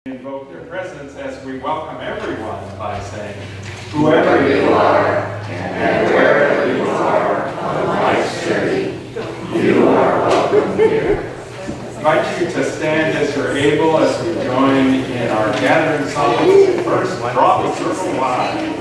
Invoke their presence as we welcome everyone by saying, whoever you are and wherever you are on life's journey, you are welcome here. I invite you to stand as you're able as we join in our gathering songs. First, draw the circle wide.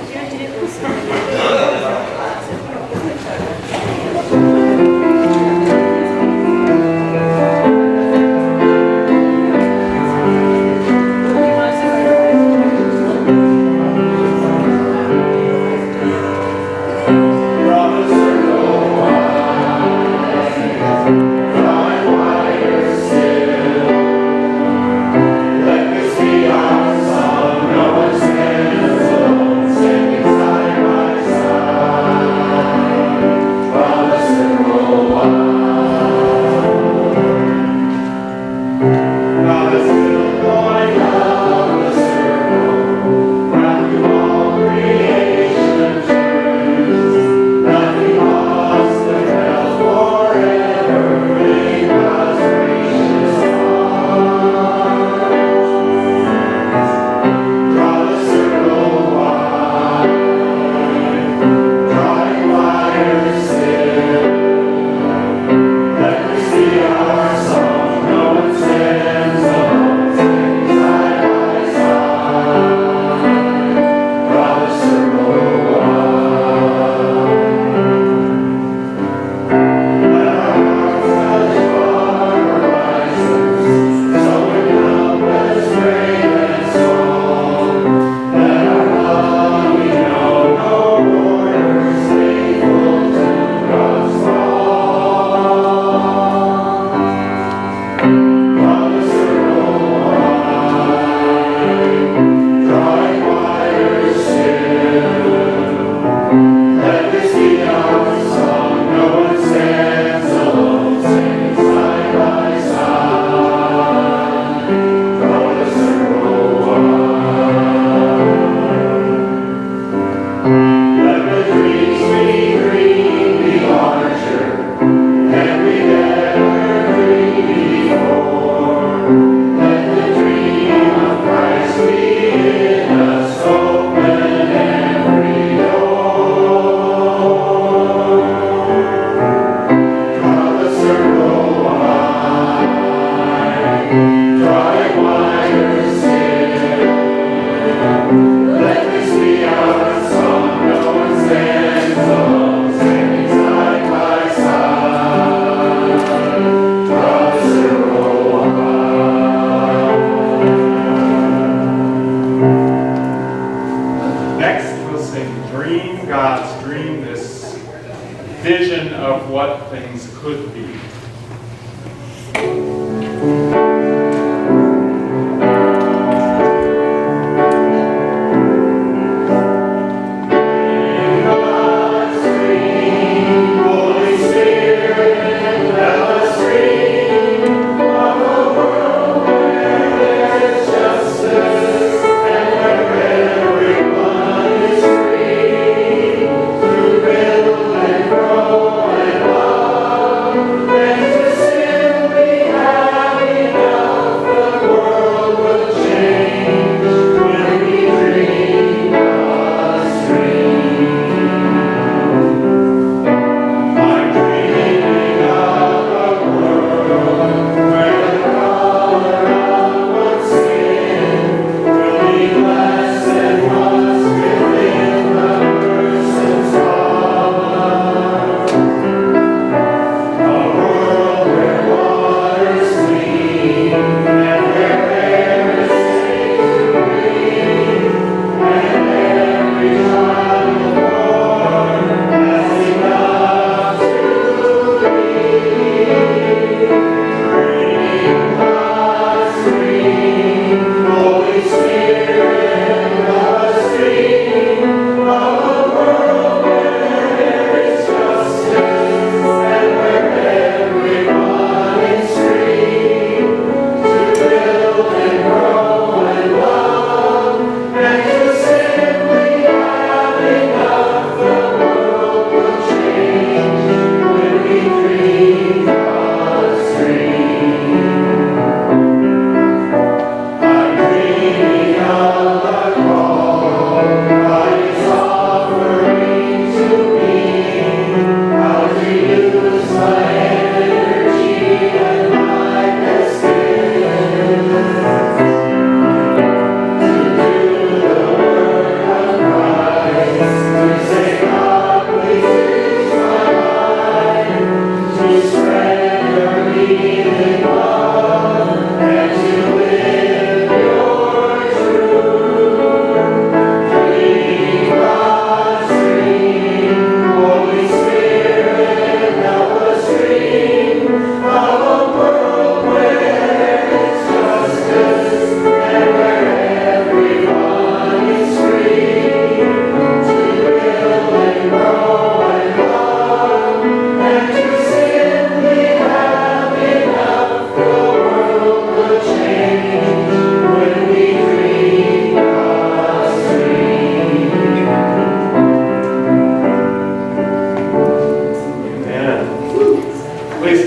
Vision of what things could be. Yeah.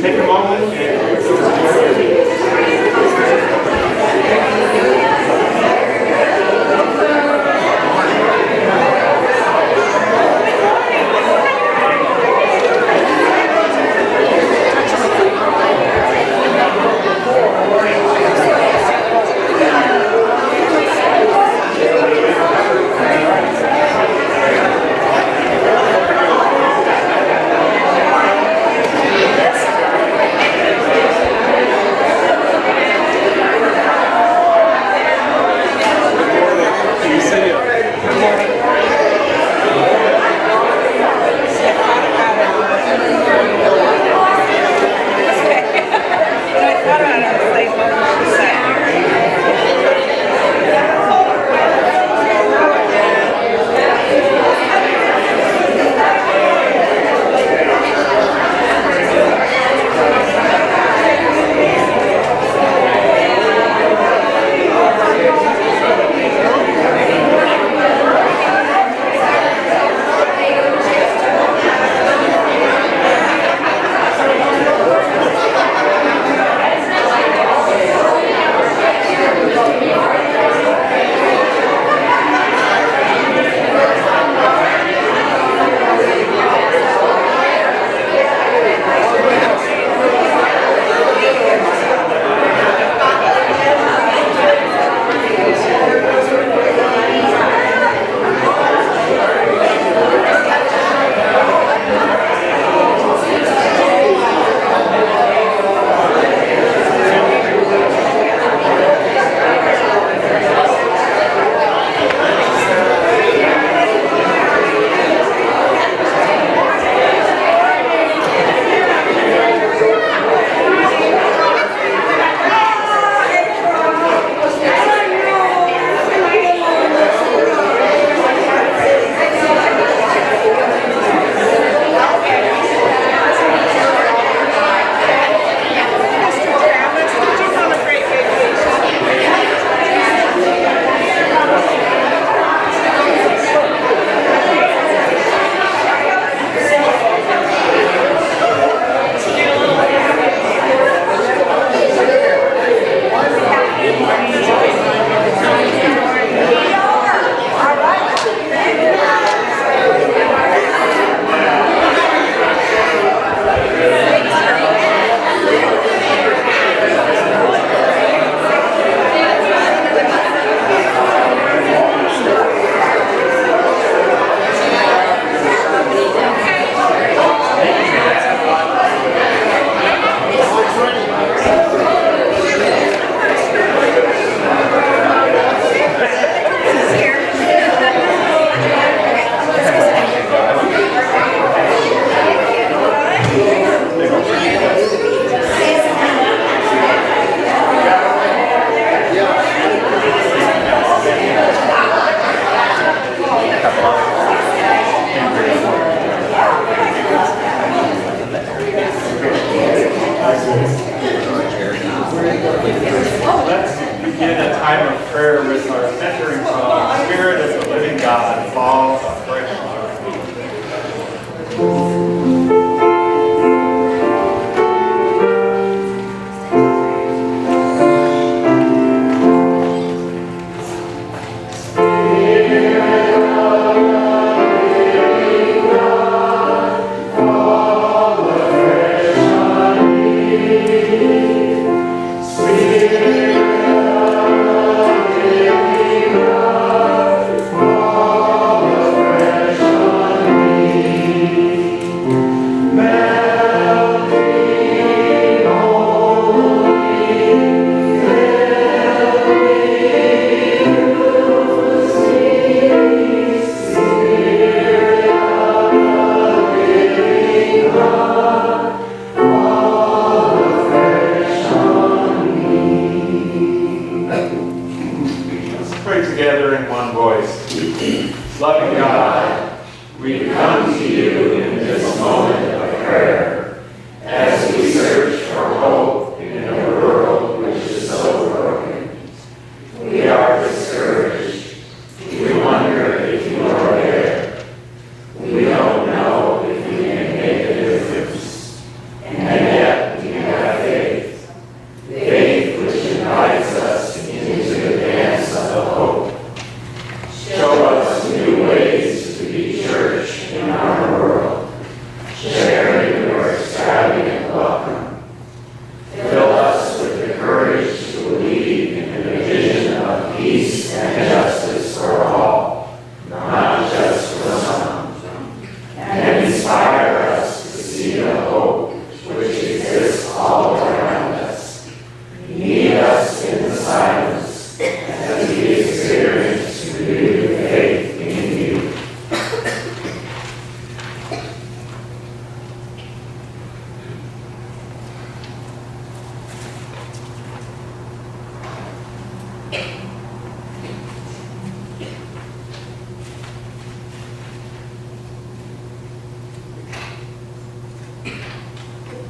take a moment and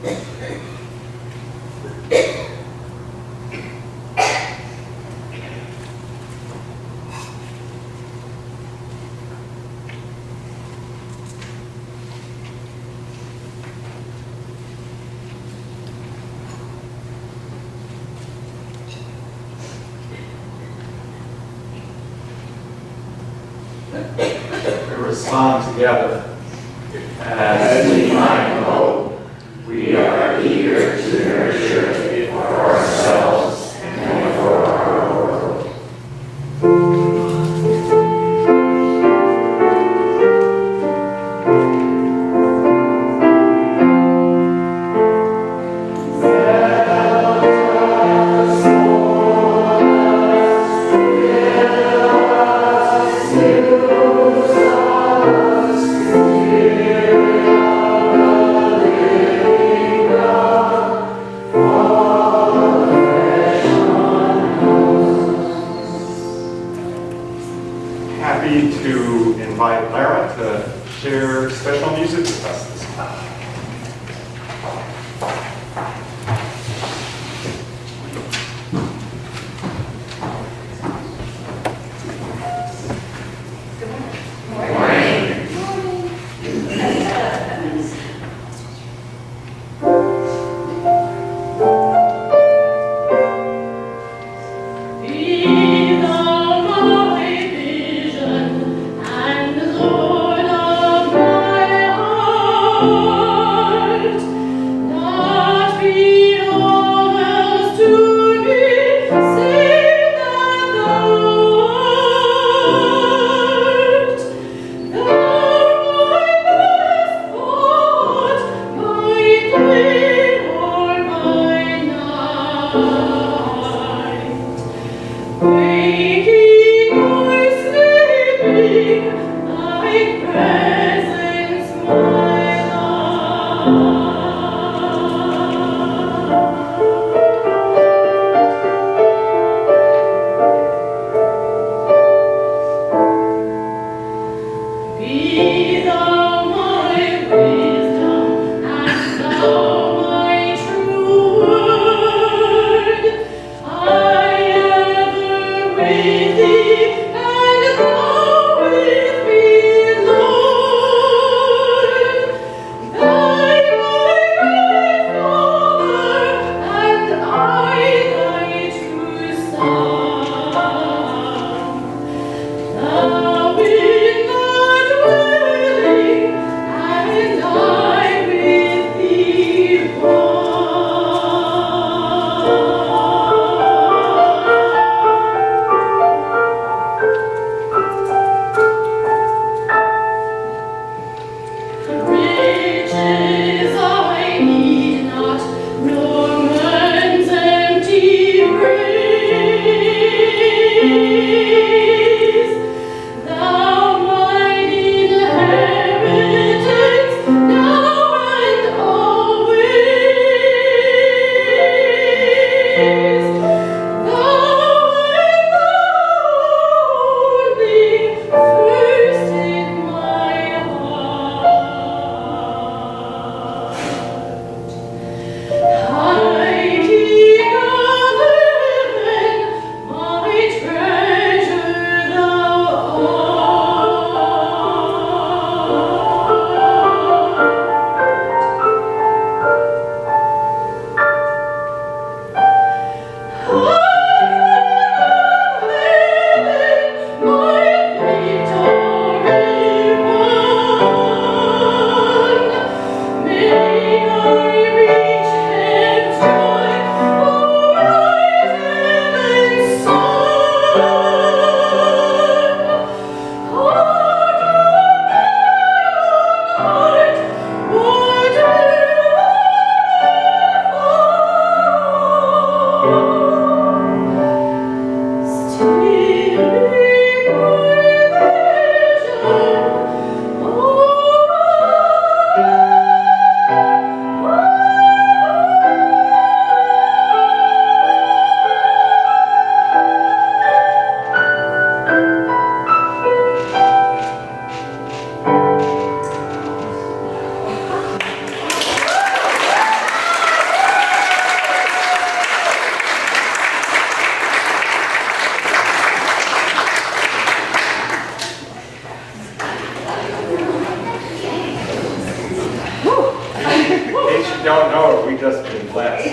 We respond together. As we find hope, we are eager to nurture it for ourselves and for our world. know it, we've just been blessed.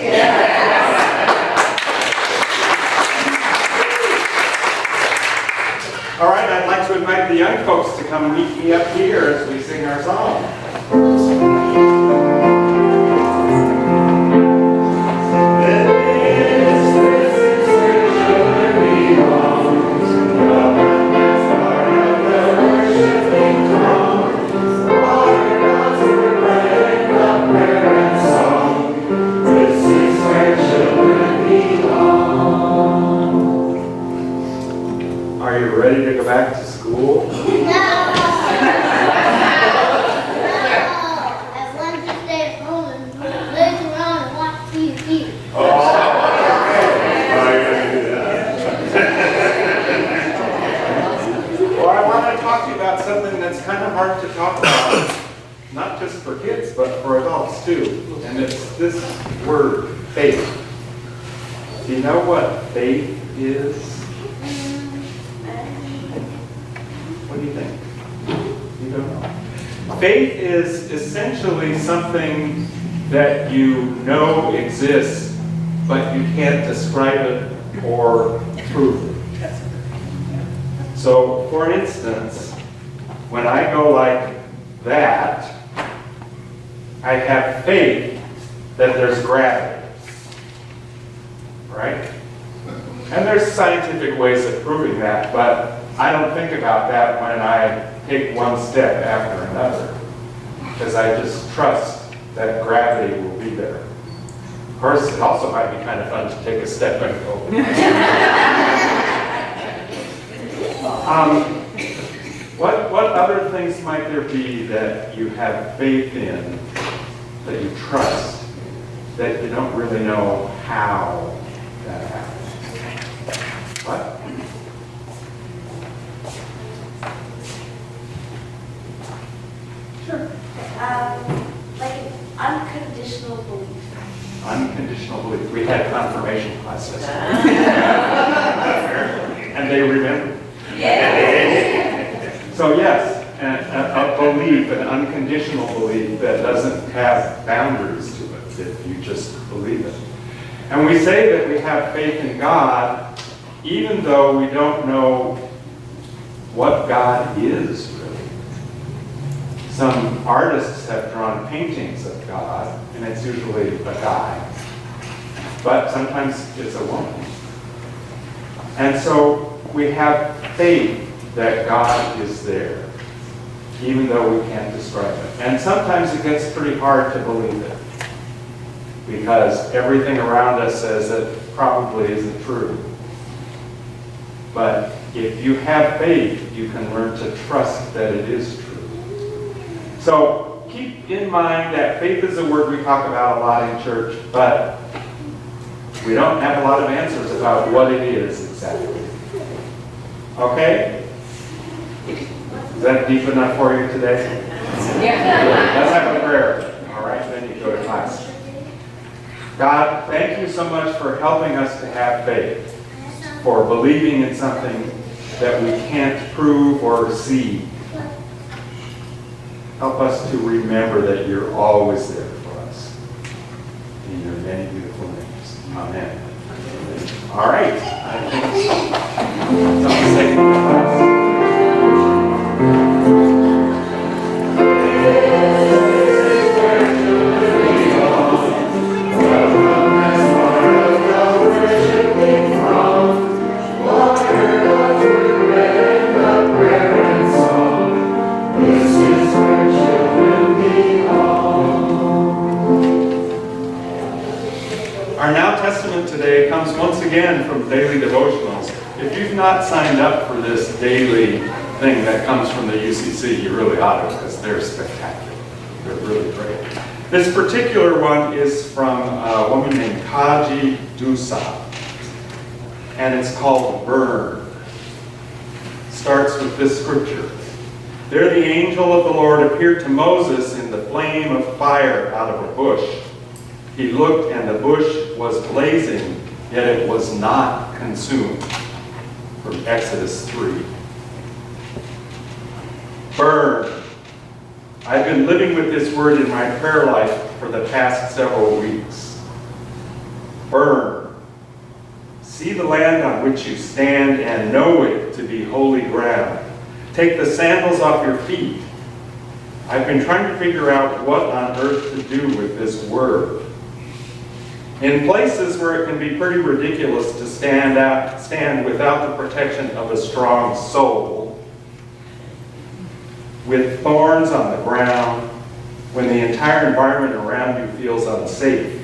All right, I'd like to invite the young folks to come meet me up here as we sing our song. Are you ready to go back to school? No! I want to stay at home and lay around and watch TV. Oh, well, I want to talk to you about something that's kind of hard to talk about, not just for kids, but for adults too. And it's this word, faith. Do you know what faith is? What do you think? You don't know? Faith is essentially something that you know exists, but you can't describe it or prove it. So, for instance, when I go like that, I have faith that there's gravity, right? And there's scientific ways of proving that, but I don't think about that when I take one step after another, because I just trust that gravity will be there. Of course, it also might be kind of fun to take a step and go. What other things might there be that you have faith in, that you trust, that you don't really know how that happens? What? Sure. Like an unconditional belief. Unconditional belief. We had confirmation classes. And they remember. So yes, a belief, an unconditional belief that doesn't have boundaries to it, that you just believe it. And we say that we have faith in God, even though we don't know what God is, really. Some artists have drawn paintings of God, and it's usually a guy. But sometimes it's a woman. And so we have faith that God is there, even though we can't describe it. And sometimes it gets pretty hard to believe it, because everything around us says it probably isn't true. But if you have faith, you can learn to trust that it is true. So keep in mind that faith is a word we talk about a lot in church, but we don't have a lot of answers about what it is exactly. Okay? Is that deep enough for you today? Yeah. Let's have a prayer. All right, then you go to class. God, thank you so much for helping us to have faith, for believing in something that we can't prove or see. Help us to remember that you're always there for us. In your many beautiful names. Amen. All right. I think someone's taking the class. Our Now Testament today comes once again from Daily Devotionals. If you've not signed up for this daily thing that comes from the UCC, you really ought to, because they're spectacular. They're really great. This particular one is from a woman named Kaji Dusa, and it's called Burn. Starts with this scripture. There the angel of the Lord appeared to Moses in the flame of fire out of a bush. He looked, and the bush was blazing, yet it was not consumed. From Exodus 3. Burn. I've been living with this word in my prayer life for the past several weeks. Burn. See the land on which you stand and know it to be holy ground. Take the sandals off your feet. I've been trying to figure out what on earth to do with this word. In places where it can be pretty ridiculous to stand without the protection of a strong soul, with thorns on the ground, when the entire environment around you feels unsafe.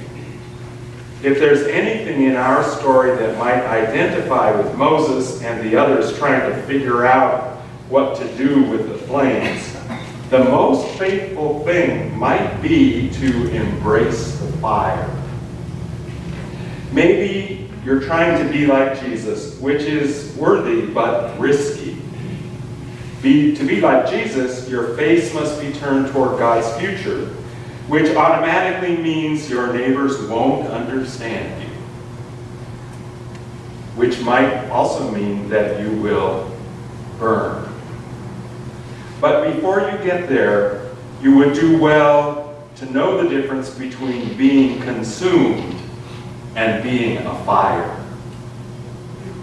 If there's anything in our story that might identify with Moses and the others trying to figure out what to do with the flames, the most faithful thing might be to embrace the fire. Maybe you're trying to be like Jesus, which is worthy but risky. To be like Jesus, your face must be turned toward God's future, which automatically means your neighbors won't understand you, which might also mean that you will burn. But before you get there, you would do well to know the difference between being consumed and being a fire.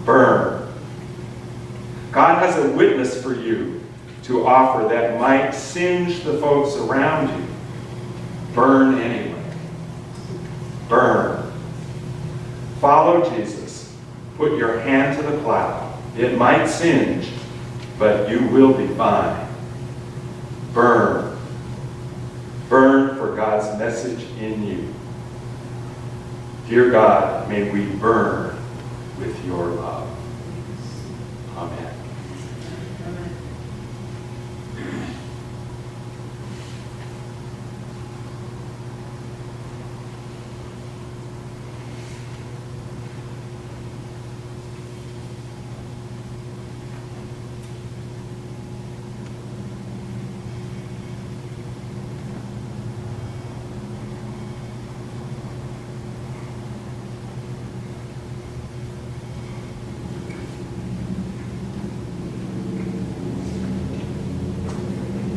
Burn. God has a witness for you to offer that might singe the folks around you. Burn anyway. Burn. Follow Jesus. Put your hand to the plow. It might singe, but you will be fine. Burn. Burn for God's message in you. Dear God, may we burn with your love. Amen.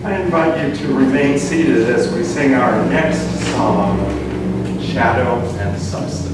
I invite you to remain seated as we sing our next song, Shadow and Substance.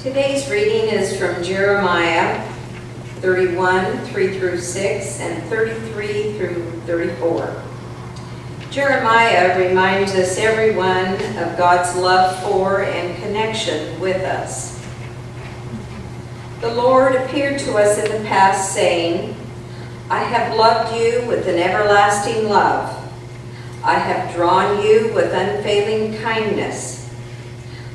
Today's reading is from Jeremiah 31, 3 through 6, and 33 through 34. Jeremiah reminds us everyone of God's love for and connection with us. The Lord appeared to us in the past, saying, I have loved you with an everlasting love. I have drawn you with unfailing kindness.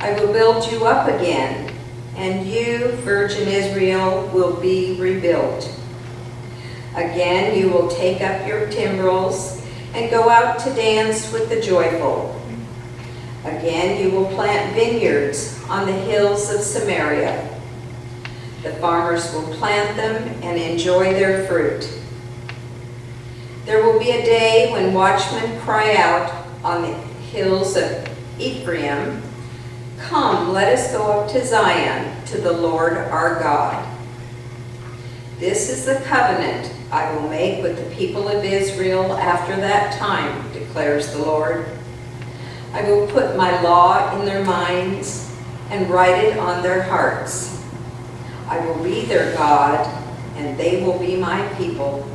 I will build you up again, and you, Virgin Israel, will be rebuilt. Again you will take up your timbrels and go out to dance with the joyful. Again you will plant vineyards on the hills of Samaria. The farmers will plant them and enjoy their fruit. There will be a day when watchmen cry out on the hills of Ephraim, Come, let us go up to Zion, to the Lord our God. This is the covenant I will make with the people of Israel after that time, declares the Lord. I will put my law in their minds and write it on their hearts. I will be their God, and they will be my people.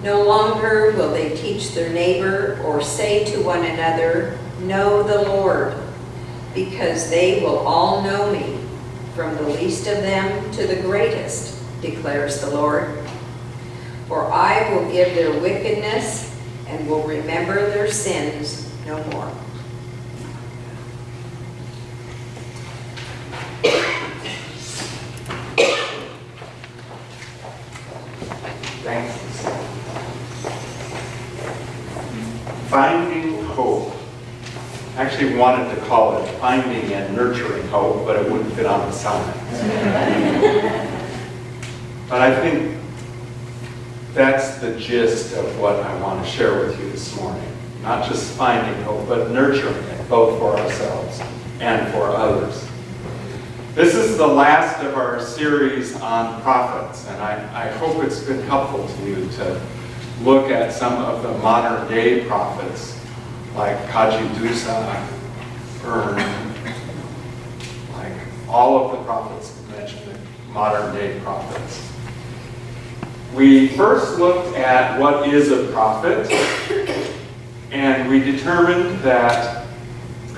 No longer will they teach their neighbor or say to one another, Know the Lord, because they will all know me, from the least of them to the greatest, declares the Lord. For I will give their wickedness and will remember their sins no more. Thanks. Finding hope. I actually wanted to call it Finding and Nurturing Hope, but it wouldn't fit on the sign. But I think that's the gist of what I want to share with you this morning. Not just finding hope, but nurturing it, both for ourselves and for others. This is the last of our series on prophets, and I hope it's been helpful to you to look at some of the modern day prophets, like Kajidusa, Ern, like all of the prophets mentioned, the modern day prophets. We first looked at what is a prophet, and we determined that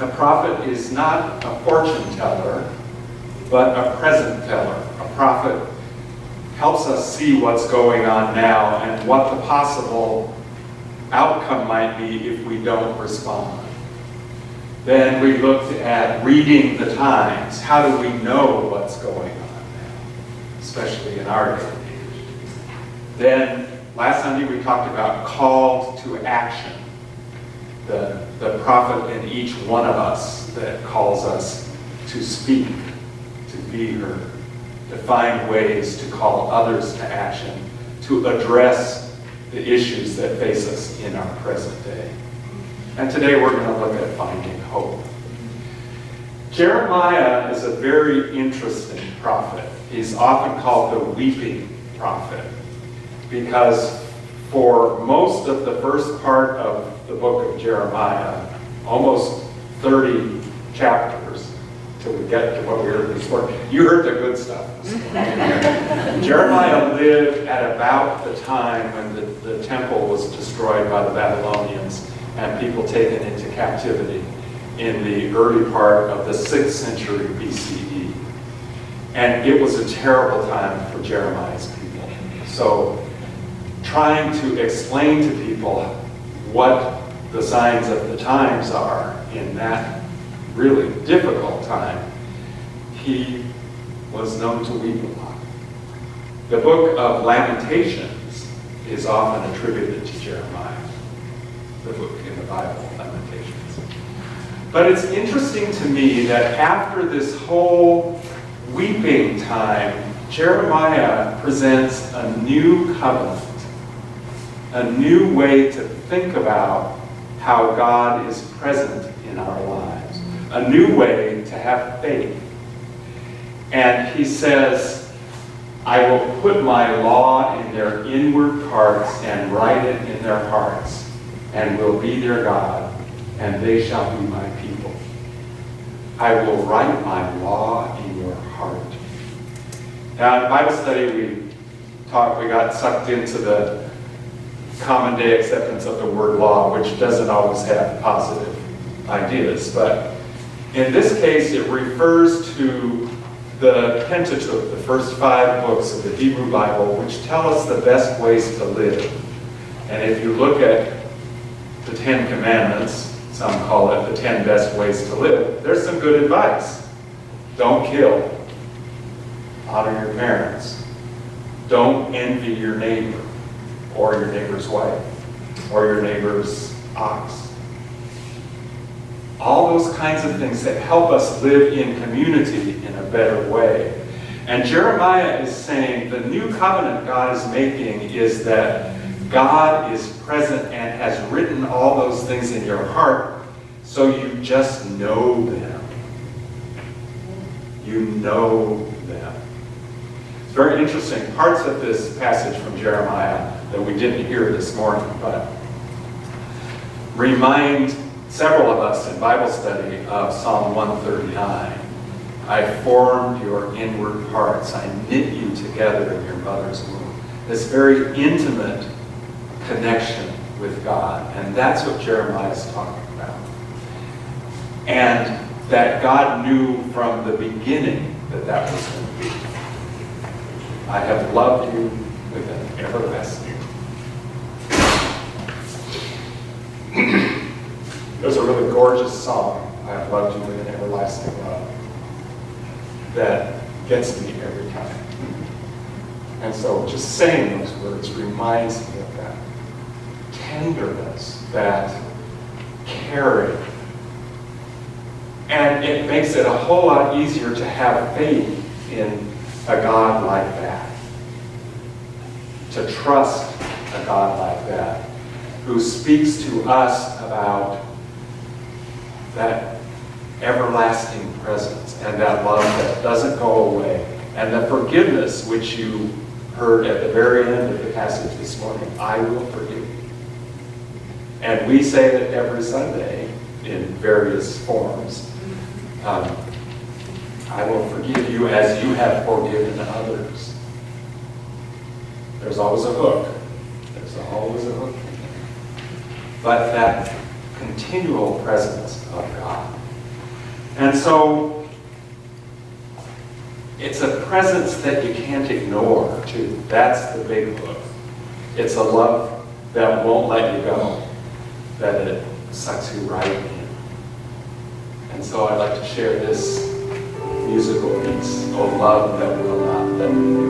a prophet is not a fortune teller, but a present teller. A prophet helps us see what's going on now and what the possible outcome might be if we don't respond. Then we looked at reading the times. How do we know what's going on now, especially in our day and age? Then last Sunday we talked about called to action. The prophet in each one of us that calls us to speak, to be heard, to find ways to call others to action, to address the issues that face us in our present day. And today we're going to look at finding hope. Jeremiah is a very interesting prophet. He's often called the weeping prophet because for most of the first part of the book of Jeremiah, almost 30 chapters, till we get to what we heard this morning. You heard the good stuff this morning. Jeremiah lived at about the time when the temple was destroyed by the Babylonians and people taken into captivity in the early part of the 6th century BCE. And it was a terrible time for Jeremiah's people. So trying to explain to people what the signs of the times are in that really difficult time, he was known to weep a lot. The book of Lamentations is often attributed to Jeremiah, the book in the Bible, Lamentations. But it's interesting to me that after this whole weeping time, Jeremiah presents a new covenant, a new way to think about how God is present in our lives, a new way to have faith. And he says, I will put my law in their inward parts and write it in their hearts, and will be their God, and they shall be my people. I will write my law in your heart. Now in Bible study we got sucked into the common day acceptance of the word law, which doesn't always have positive ideas, but in this case it refers to the Pentateuch, the first 5 books of the Hebrew Bible, which tell us the best ways to live. And if you look at the 10 Commandments, some call it the 10 best ways to live, there's some good advice. Don't kill. Honor your parents. Don't envy your neighbor or your neighbor's wife or your neighbor's ox. All those kinds of things that help us live in community in a better way. And Jeremiah is saying the new covenant God is making is that God is present and has written all those things in your heart, so you just know them. You know them. It's very interesting. Parts of this passage from Jeremiah that we didn't hear this morning, but remind several of us in Bible study of Psalm 139. I formed your inward parts. I knit you together in your mother's womb. This very intimate connection with God. And that's what Jeremiah is talking about. And that God knew from the beginning that that was going to be. I have loved you with an everlasting. There's a really gorgeous song, I have loved you with an everlasting love, that gets me every time. And so just saying those words reminds me of that tenderness, that caring. And it makes it a whole lot easier to have faith in a God like that. To trust a God like that, who speaks to us about that everlasting presence and that love that doesn't go away, and the forgiveness which you heard at the very end of the passage this morning. I will forgive you. And we say that every Sunday in various forms. I will forgive you as you have forgiven others. There's always a hook. There's always a hook. But that continual presence of God. And so it's a presence that you can't ignore, too. That's the big hook. It's a love that won't let you go, that it sucks you right in. And so I'd like to share this musical piece, "O Love That Will Not Let Me Go."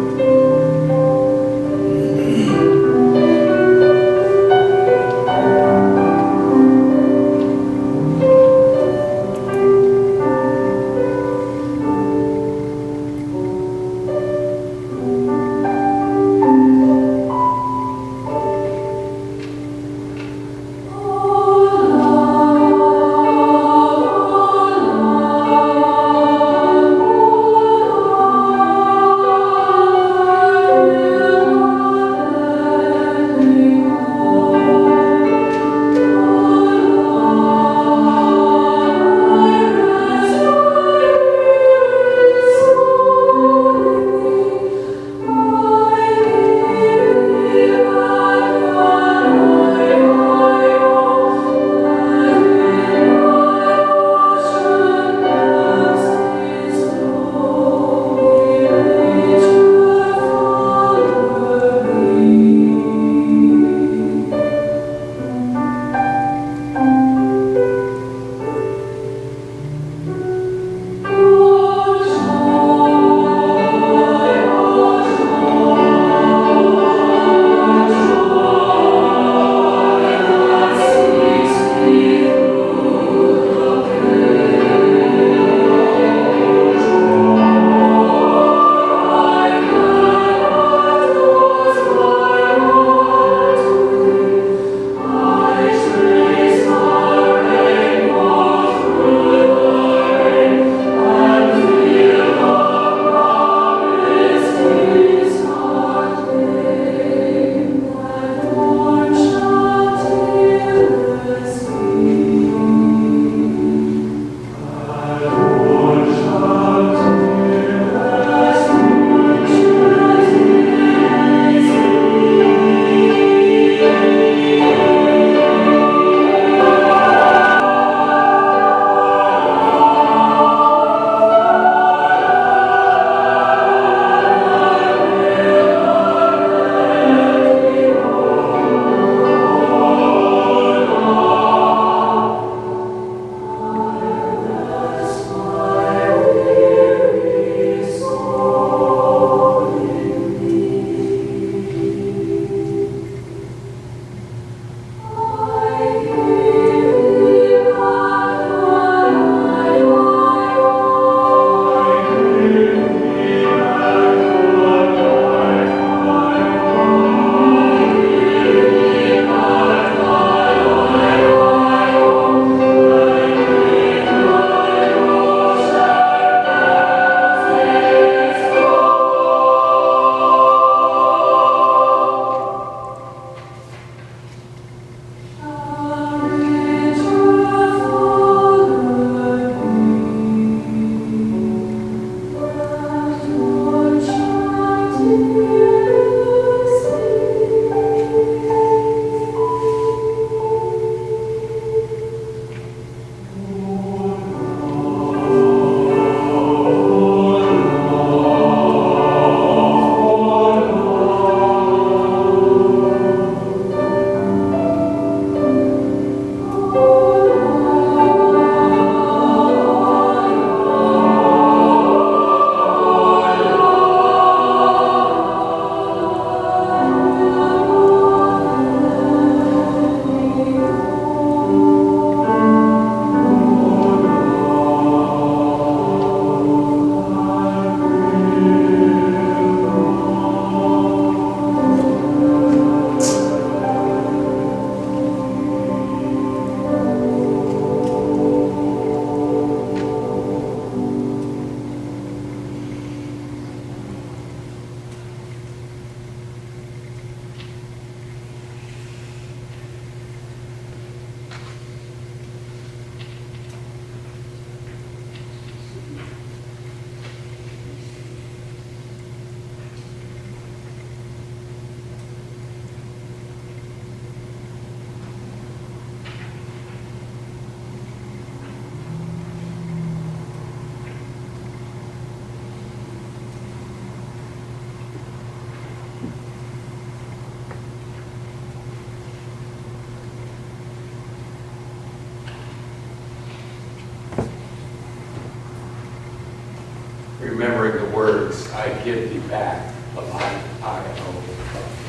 remembering the words, I give thee back the life I owe.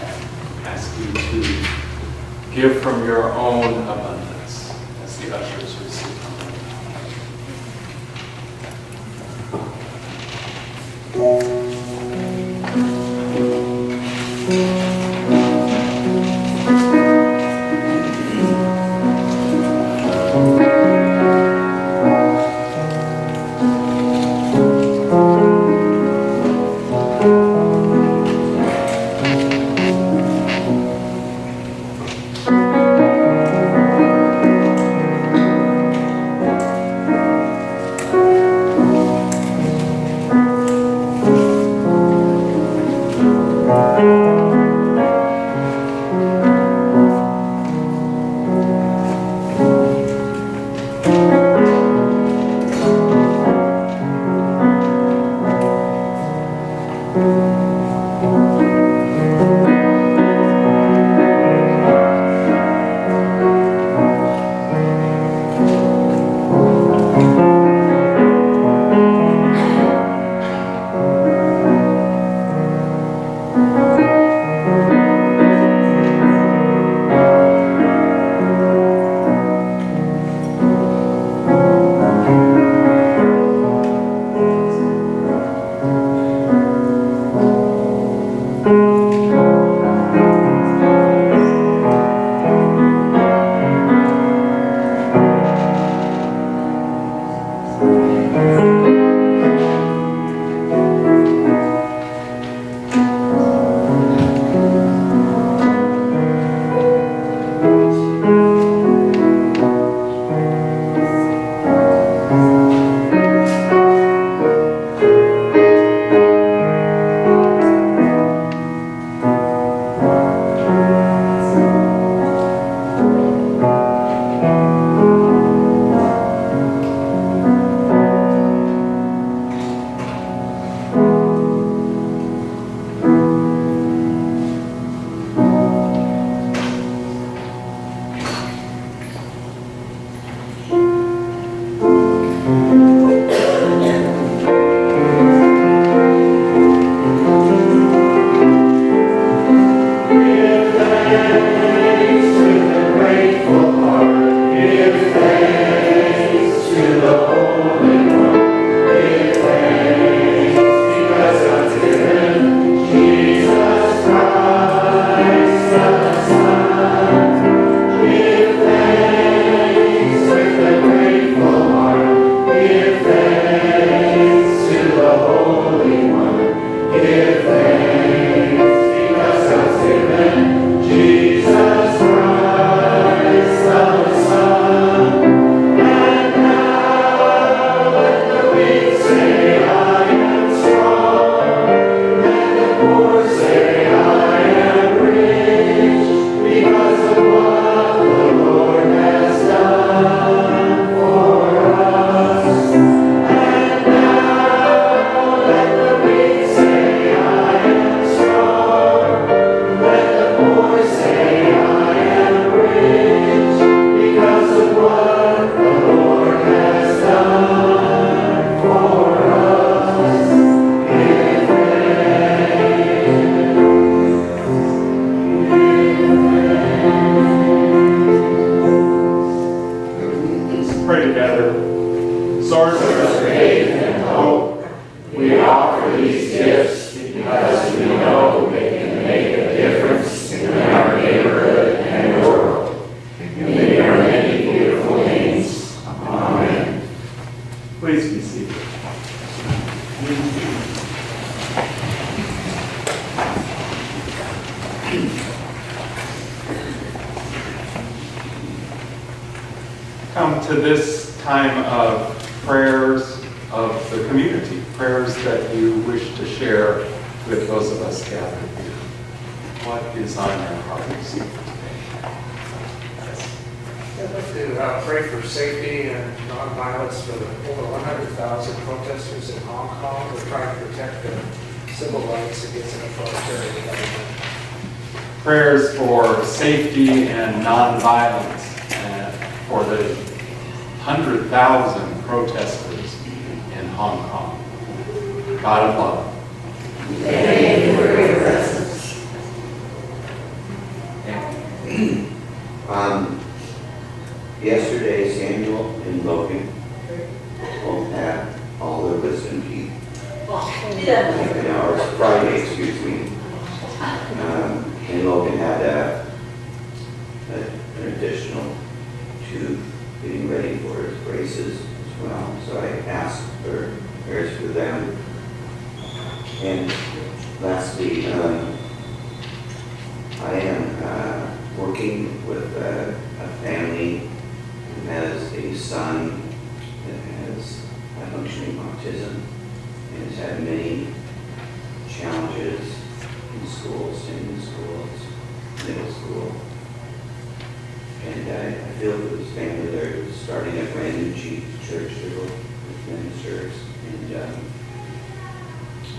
And ask you to give from your own abundance as the ushers receive from come to this time of prayers of the community, prayers that you wish to share with those of us gathered here. What is on your hearts today? I'd like to pray for safety and nonviolence for the over 100,000 protesters in Hong Kong. We're trying to protect their civil rights against an authoritarian government. Prayers for safety and nonviolence for the 100,000 protesters in Hong Kong. God of love. Thank you for your presence. Yesterday, Samuel and Logan both had all their wisdom teeth. Friday, excuse me. And Logan had an additional tooth getting ready for his braces as well. So I asked for prayers for them. And lastly, I am working with a family who has a son that has functioning autism and has had many challenges in schools, middle school. And I feel for this family. They're starting a brand new church with ministers. And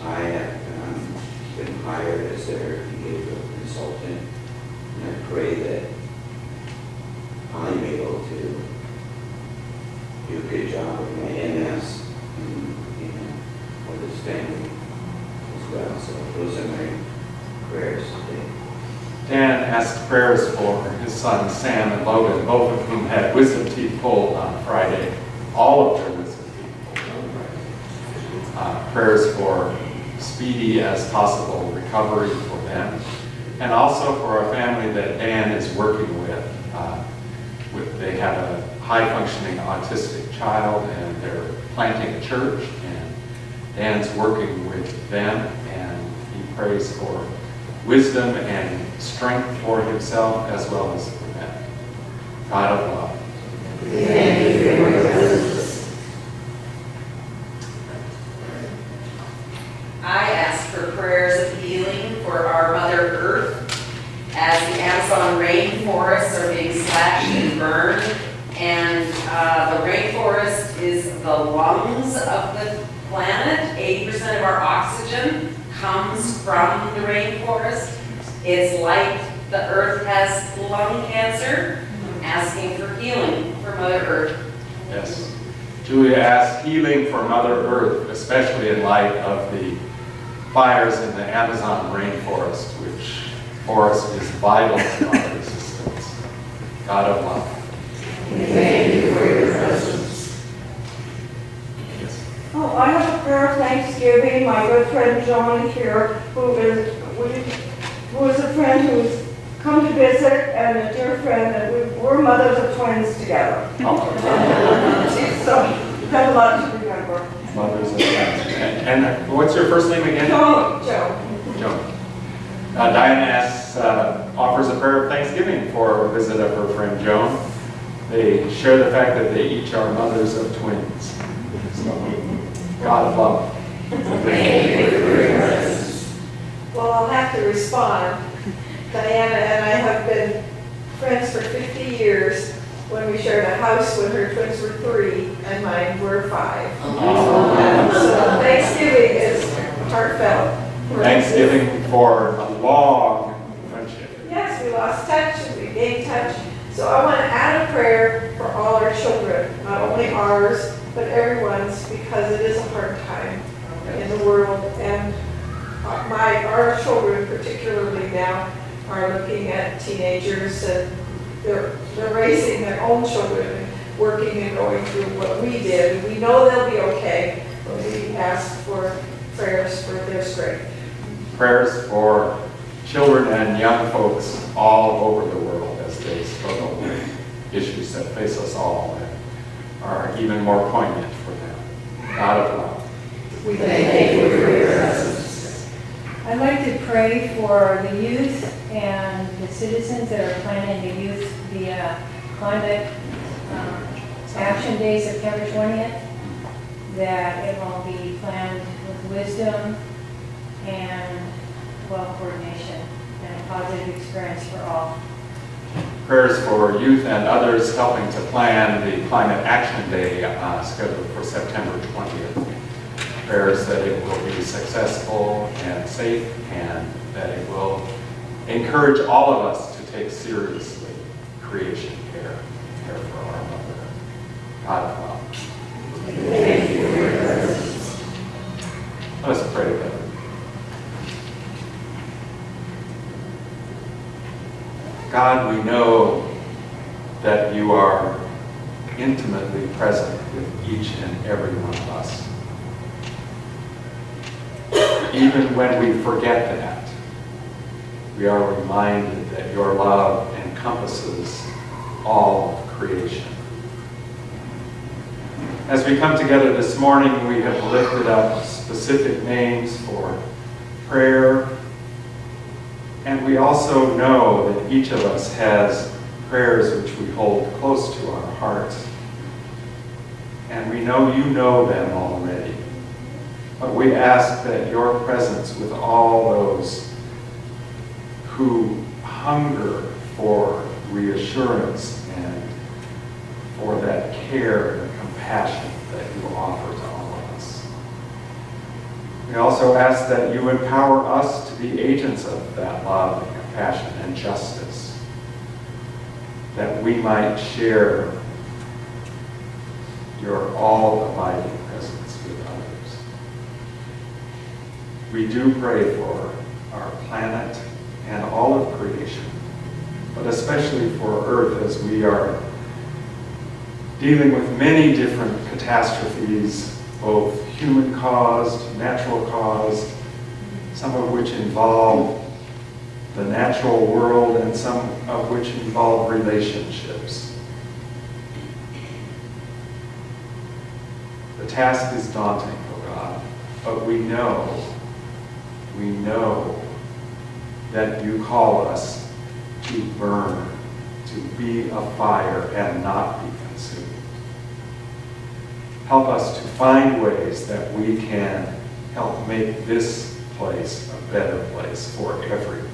I have been hired as their behavioral consultant. And I pray that I'm able to do a good job with my MS for this family as well. So those are my prayers today. Dan asked prayers for his sons, Sam and Logan, both of whom had wisdom teeth pulled on Friday. All of their wisdom teeth pulled on Friday. Prayers for speedy as possible recovery for them. And also for a family that Dan is working with. They have a high-functioning autistic child, and they're planting a church, and Dan's working with them, and he prays for wisdom and strength for himself as well as for them. God of love. Thank you for your presence. I ask for prayers of healing for our Mother Earth as the Amazon rainforests are being slashed and burned. And the rainforest is the lungs of the planet. 80% of our oxygen comes from the rainforest. It's like the earth has lung cancer. I'm asking for healing for Mother Earth. Yes. Julia asked healing for Mother Earth, especially in light of the fires in the Amazon rainforest, which forest is vital to our existence. God of love. Thank you for your presence. Yes. Oh, I have a prayer of thanksgiving. My good friend John here, who is a friend who's come to visit, and a dear friend, and we're mothers of twins together. So, have a lot to remember. Mothers and friends. And what's your first name again? Joe. Joan. Diana asks, offers a prayer of thanksgiving for a visit of her friend Joan. They share the fact that they each are mothers of twins. So, God of love. Thank you for your presence. Well, I'll have to respond. Diana and I have been friends for 50 years when we shared a house when her twins were 3 and mine were 5. So Thanksgiving is heartfelt. Thanksgiving for a long friendship. Yes, we lost touch and we gained touch. So I want to add a prayer for all our children, not only ours, but everyone's, because it is a hard time in the world. And our children particularly now are looking at teenagers, and they're raising their own children and working and going through what we did. We know they'll be okay, but we ask for prayers for their strength. Prayers for children and young folks all over the world as they struggle with issues that face us all and are even more poignant for them. God of love. We thank you for your presence. I'd like to pray for the youth and the citizens that are planning the youth via climate action day, September 20th, that it will be planned with wisdom and well coordination and a positive experience for all. Prayers for youth and others helping to plan the Climate Action Day scheduled for September 20th. Prayers that it will be successful and safe, and that it will encourage all of us to take seriously creation care for our mother. God of love. Thank you for your presence. Let us God, we know that you are intimately present with each and every one of us. Even when we forget that, we are reminded that your love encompasses all of creation. As we come together this morning, we have lifted up specific names for prayer, and we also know that each of us has prayers which we hold close to our hearts. And we know you know them already. But we ask that your presence with all those who hunger for reassurance and for that care and compassion that you offer to all of us. We also ask that you empower us to be agents of that love and compassion and justice, that we might share your all-abiding presence with others. We do pray for our planet and all of creation, but especially for Earth as we are dealing with many different catastrophes, both human-caused, natural-caused, some of which involve the natural world and some of which involve relationships. The task is daunting, oh God, but we know that you call us to burn, to be a fire and not be consumed. Help us to find ways that we can help make this place a better place for everyone.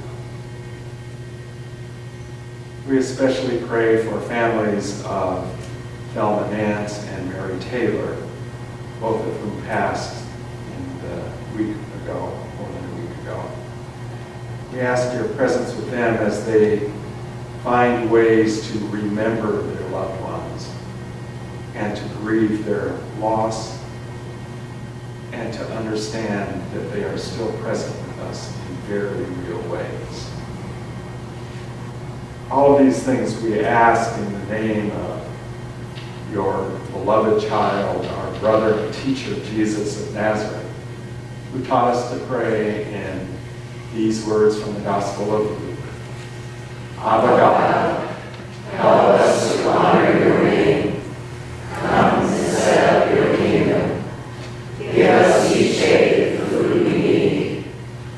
We especially pray for families of Thelma Nance and Mary Taylor, both of whom passed a week ago, more than a week ago. We ask your presence with them as they find ways to remember their loved ones and to grieve their loss and to understand that they are still present with us in very real ways. All of these things we ask in the name of your beloved child, our brother and teacher, Jesus of Nazareth, who taught us to pray in these words from the Gospel of Luke. Abba God, help us to honor your name. Come and set up your kingdom. Give us each day the food we need.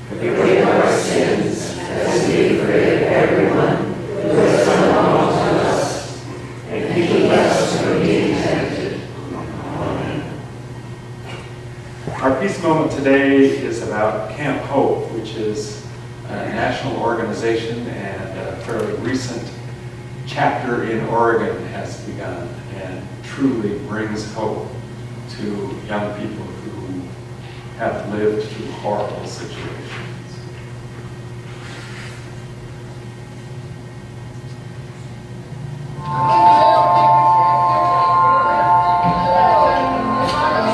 Forgive our sins as we forgive everyone who has done wrong to us. And keep us from being tempted. Amen. Our peace moment today is about Camp Hope, which is a national organization, and a fairly recent chapter in Oregon has begun and truly brings hope to young people who have lived through horrible situations.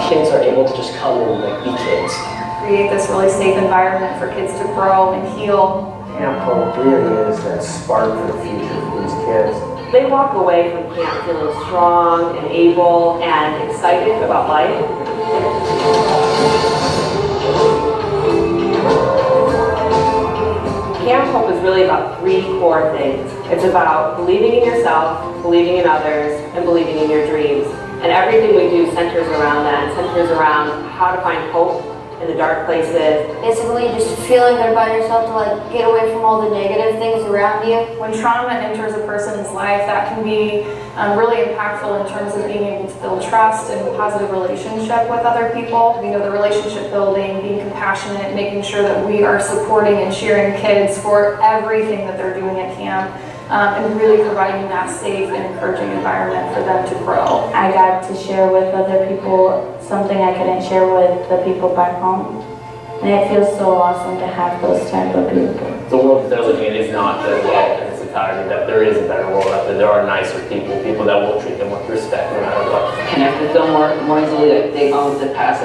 Kids are able to just come and be kids. Create this really safe environment for kids to grow and heal. Camp Hope really is that spark for the future for these kids. They walk away from camp feeling strong and able and excited about life. Camp Hope is really about three core things. It's about believing in yourself, believing in others, and believing in your dreams. And everything we do centers around that, and centers around how to find hope in the dark places. Basically just feeling good about yourself to like get away from all the negative things around you. When trauma enters a person's life, that can be really impactful in terms of being able to build trust and a positive relationship with other people. You know, the relationship building, being compassionate, making sure that we are supporting and cheering kids for everything that they're doing at camp. And really providing that safe and encouraging environment for them to grow. I got to share with other people something I couldn't share with the people back home. And it feels so awesome to have those type of people. The world that they're looking at is not the world in its entirety, that there is a better world out there. There are nicer people, people that will treat them with respect no matter what. Connect with them more easily, like they go with the past,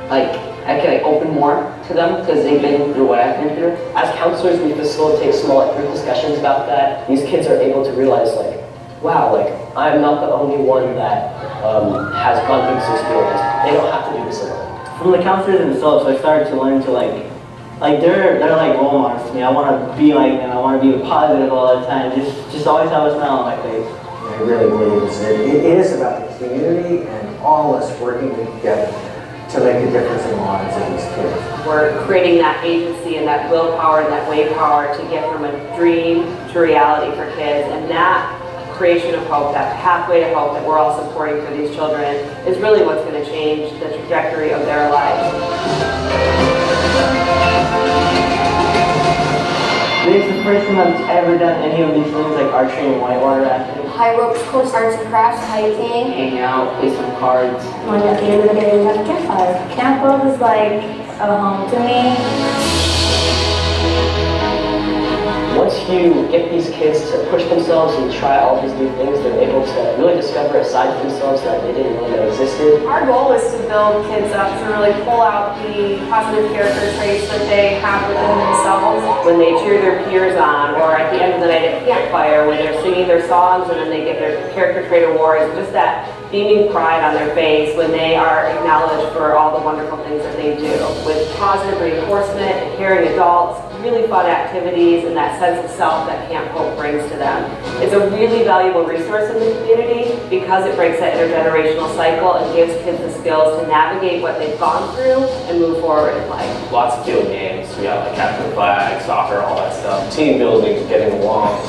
like I can like open more to them because they've been through what I've been through. As counselors, we facilitate small like group discussions about that. These kids are able to realize like, wow, like I'm not the only one that has gone through this experience. They don't have to do this alone. From the counselors themselves, I started to learn to like they're like role models to me. I want to be like them. I want to be positive all the time. Just always have a smile on my face. I really believe it is about the community and all of us working together to make a difference in the lives of these kids. We're creating that agency and that willpower and that way power to get from a dream to reality for kids, and that creation of hope, that pathway to hope that we're all supporting for these children is really what's going to change the trajectory of their lives. This is the first time I've ever done any of these things like archery and whitewater rafting. High ropes course, arts and crafts, hiking. Hang out, play some cards. When at the end of the day, we have a campfire. Camp World is like a home to me. Once you get these kids to push themselves and try all these new things, they're able to really discover a side of themselves that they didn't know that existed. Our goal is to build kids up to really pull out the positive character traits that they have within themselves. When they cheer their peers on, or at the end of the night at campfire, when they're singing their songs and then they get their character trait awards, and just that beaming pride on their face when they are acknowledged for all the wonderful things that they do. With positive reinforcement and caring adults, really fun activities, and that sense of self that Camp Hope brings to them. It's a really valuable resource in the community because it breaks that intergenerational cycle and gives kids the skills to navigate what they've gone through and move forward in life. Lots of field games. We have like capture the flag, soccer, all that stuff. Team building, getting along,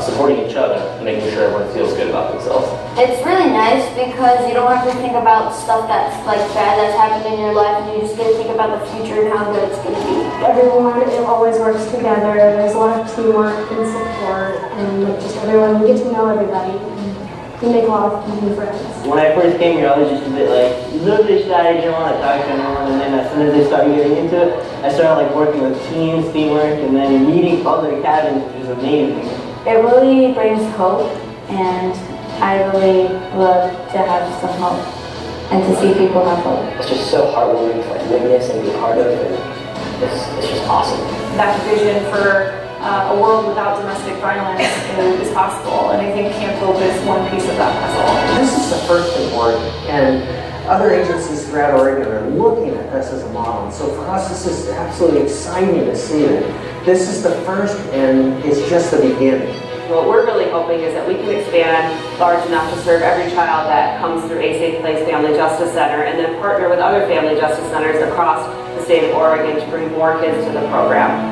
supporting each other, and making sure everyone feels good about themselves. It's really nice because you don't have to think about stuff that's like bad that's happened in your life, and you just get to think about the future and how good it's going to be. Everyone, it always works together. There's a lot of teamwork and support, and like just everyone, we get to know everybody, and we make a lot of new friends. When I first came here, I was just a bit like, a little bit shy, I didn't want to talk to anyone, and then as soon as I started getting into it, I started like working with teams, teamwork, and then meeting other cabins, which was amazing. It really brings hope, and I really love to have some hope and to see people have hope. It's just so heartwarming to like witness and be a part of, and it's just awesome. That vision for a world without domestic violence is possible, and I think Camp Hope is one piece of that puzzle. This is the first in Oregon, and other agencies throughout Oregon are looking at us as a model. So for us, this is absolutely exciting to see that this is the first, and it's just the beginning. What we're really hoping is that we can expand large enough to serve every child that comes through A Safe Place Family Justice Center, and then partner with other family justice centers across the state of Oregon to bring more kids to the program.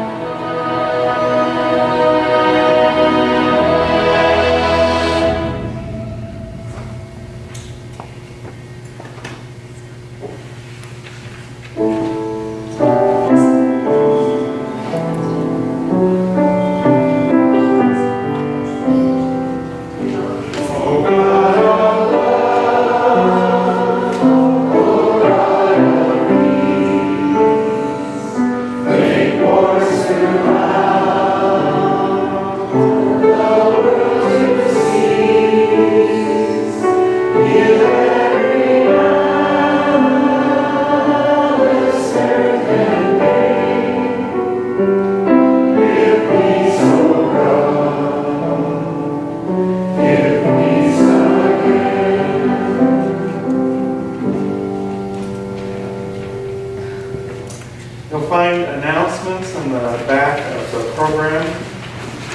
You'll find announcements in the back of the program.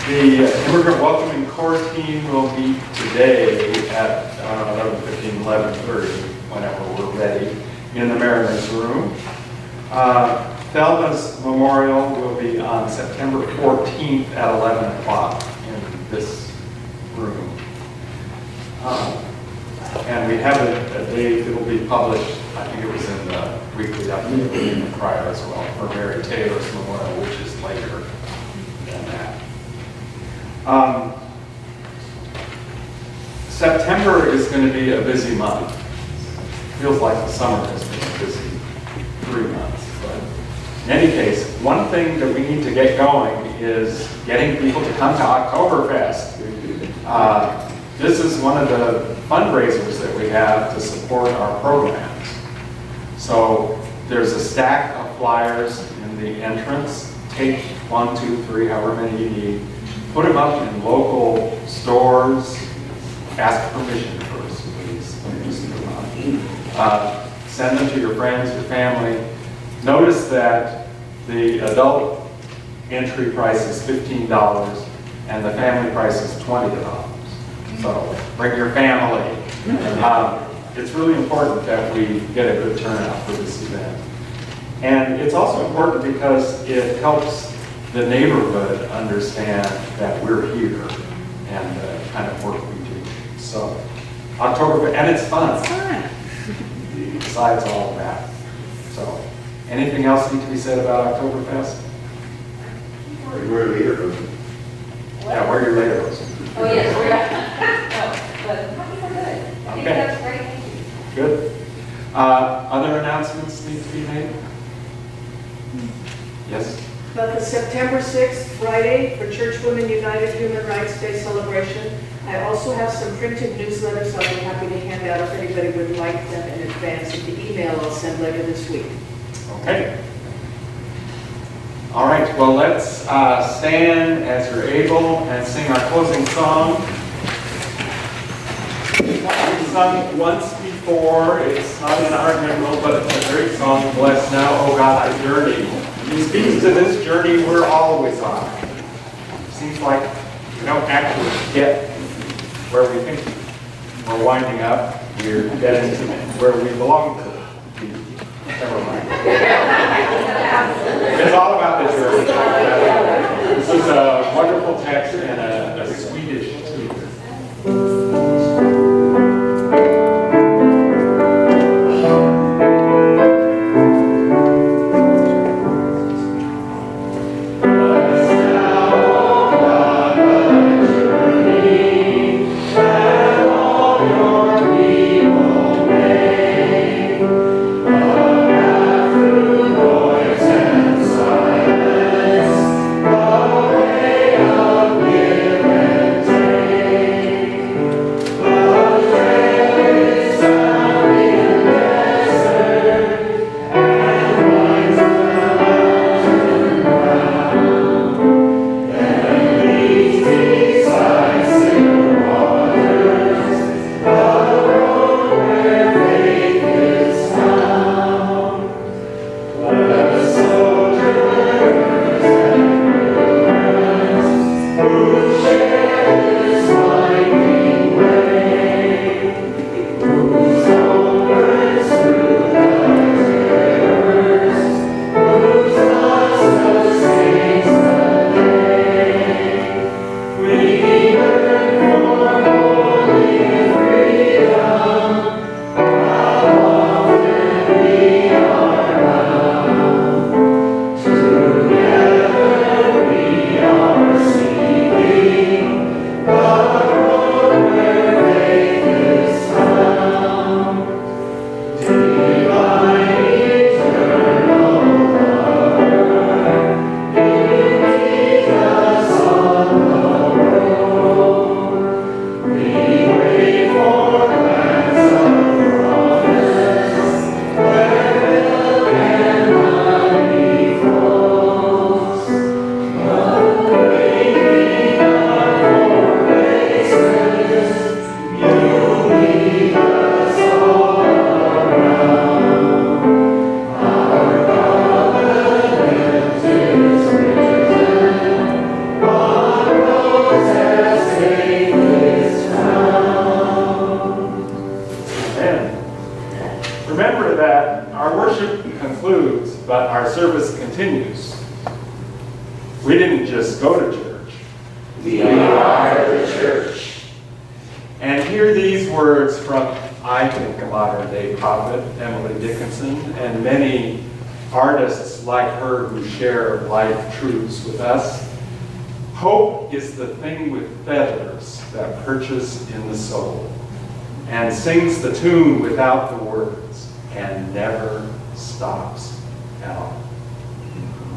The Immigrant Welcoming Corps team will meet today at 11:15, 11:30, whenever we're ready, in the Mariners Room. Thelma's Memorial will be on September 14th at 11 o'clock in this room. And we have a date, it'll be published, I think it was in the weekly update in the prior as well, for Mary Taylor's Memorial, which is later than that. September is going to be a busy month. Feels like the summer has been a busy 3 months. But in any case, one thing that we need to get going is getting people to come to Oktoberfest. This is one of the fundraisers that we have to support our programs. So There's a stack of flyers in the entrance. Take 1, 2, 3, however many you need. Put them up in local stores. Ask permission first, please. Send them to your friends, your family. Notice that the adult entry price is $15 and the family price is $20. So bring your family. It's really important that we get a good turnout for this event. And it's also important because it helps the neighborhood understand that we're here and the kind of work we do. So October, and it's fun. It's fun. Besides all of that. So anything else need to be said about Oktoberfest? We're later. Yeah, wear your Legos. Oh, yes, we're but good. I think Okay. that's great. Thank you. Good. Other announcements need to be made? Yes? But the September 6th, Friday, for Church Women United Human Rights Day celebration, I also have some printed newsletters I'll be happy to hand out if anybody would like them in advance of the email I'll send later this week. Okay. All right, well, let's stand as you're able and sing our closing song. We've sung once before. It's not in our hymnal, but it's a great song, Bless Now, O God, the Journey. It speaks to this journey we're always on. Seems like we don't actually get where we think we're winding up. We're getting to where we belong to. Never mind. It's all about the journey. This is a wonderful text and a Swedish tune. but our service continues. We didn't just go to church. We are the church. And hear these words from, I think, a modern day prophet, Emily Dickinson, and many artists like her who share life truths with us. Hope is the thing with feathers that perches in the soul and sings the tune without the words and never stops at all.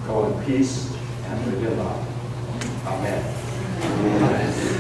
Go in peace and live in love. Amen.